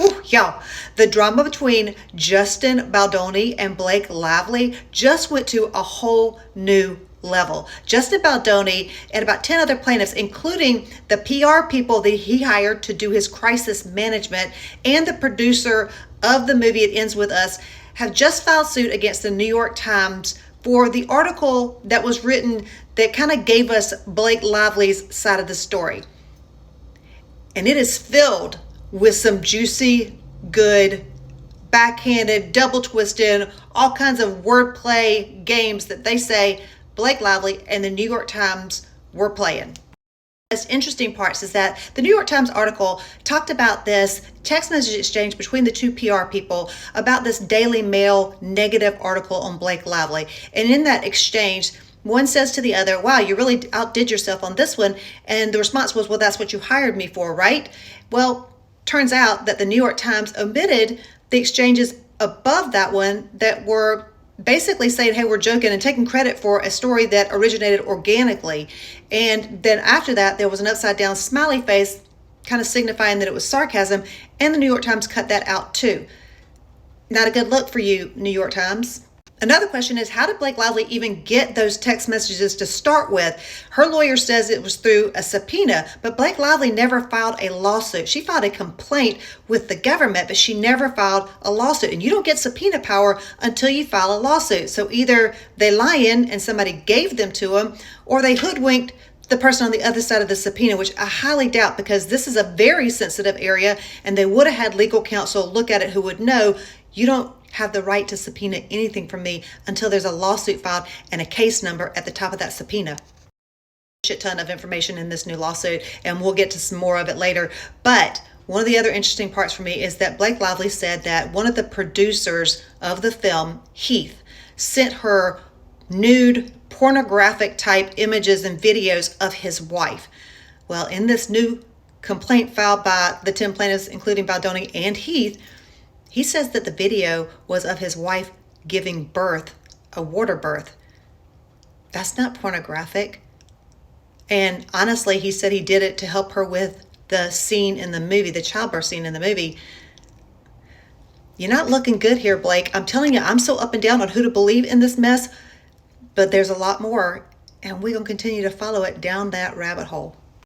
Ooh, y'all, the drama between Justin Baldoni and Blake Lively just went to a whole new level. Justin Baldoni and about 10 other plaintiffs, including the PR people that he hired to do his crisis management and the producer of the movie It Ends With Us, have just filed suit against the New York Times for the article that was written that kind of gave us Blake Lively's side of the story. And it is filled with some juicy, good, backhanded, double twisted, all kinds of wordplay games that they say Blake Lively and the New York Times were playing. The most interesting parts is that the New York Times article talked about this text message exchange between the two PR people about this Daily Mail negative article on Blake Lively. And in that exchange, one says to the other, wow, you really outdid yourself on this one. And the response was, well, that's what you hired me for, right? Well, turns out that the New York Times omitted the exchanges above that one that were basically saying, hey, we're joking and taking credit for a story that originated organically. And then after that, there was an upside down smiley face kind of signifying that it was sarcasm. And the New York Times cut that out too. Not a good look for you, New York Times. Another question is, how did Blake Lively even get those text messages to start with? Her lawyer says it was through a subpoena, but Blake Lively never filed a lawsuit. She filed a complaint with the government, but she never filed a lawsuit. And you don't get subpoena power until you file a lawsuit. So either they lie in and somebody gave them to them, or they hoodwinked the person on the other side of the subpoena, which I highly doubt, because this is a very sensitive area and they would have had legal counsel look at it who would know you don't have the right to subpoena anything from me until there's a lawsuit filed and a case number at the top of that subpoena. Shit ton of information in this new lawsuit, and we'll get to some more of it later. But one of the other interesting parts for me is that Blake Lively said that one of the producers of the film, Heath, sent her nude, pornographic type images and videos of his wife. Well, in this new complaint filed by the 10 plaintiffs, including Baldoni and Heath, he says that the video was of his wife giving birth, a water birth. That's not pornographic. And honestly, he said he did it to help her with the scene in the movie, the childbirth scene in the movie. You're not looking good here, Blake. I'm telling you, I'm so up and down on who to believe in this mess, but there's a lot more, and we're going to continue to follow it down that rabbit hole.